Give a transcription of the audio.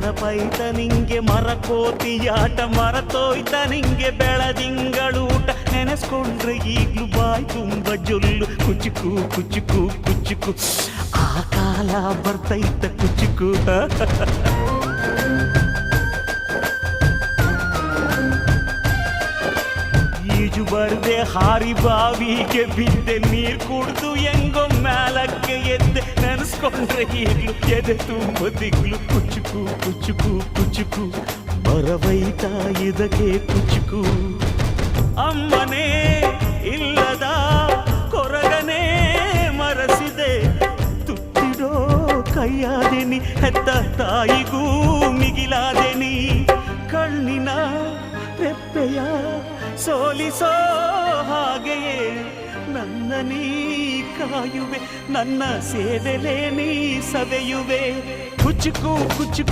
ನೆನಪೈತ ನಿಂಗೆ ಮರಕೋತಿಯಾಟ ಮರತೋಯ್ತ ನಿಂಗೆ ಬೆಳದಿಂಗಳೂಟ ನೆನೆಸ್ಕೊಂಡ್ರೆ ಈಗ್ಲೂ ಬಾಯ್ ತುಂಬ ಜೊಲ್ಲು ಕುಚುಕು ಕುಚುಕು ಕುಚುಕು ಆ ಕಾಲ ಬರ್ತೈತ ಕುಚುಕು ಈಜು ಬರ್ದೆ ಹಾರಿ ಬಾವಿಗೆ ಬಿದ್ದೆ ನೀರ್ ಕುಡ್ದು ಹೆಂಗೋ ಮ್ಯಾಲಕ್ಕೆ ಎದ್ದೆ ನೆನೆಸ್ಕೊಂಡ್ರೆ ಈಗ್ಲು ಎದೆ ತುಂಬ ದಿಗ್ಲು ಕುಚುಕು ಕುಚುಕು ಕುಚುಕು ಬರವೈತ ಇದಕ್ಕೆ ಕುಚುಕು ಅಮ್ಮನೇ ಇಲ್ಲದ ಕೊರಗನೇ ಮರಸಿದೆ ತುತ್ತಿಡೋ ಕೈಯಾದೆನಿ ಹೆತ್ತ ತಾಯಿಗೂ ಮಿಗಿಲಾದೆನಿ ಕಣ್ಣಿನ ರೆಪ್ಪೆಯ ಸೋಲಿಸೋ ಹಾಗೆಯೇ ನನ್ನ ನೀ ಕಾಯುವೆ ನನ್ನ ಸೇವೆಲೇ ನೀ ಸವೆಯುವೆ ಕುಚುಕು ಕುಚುಕು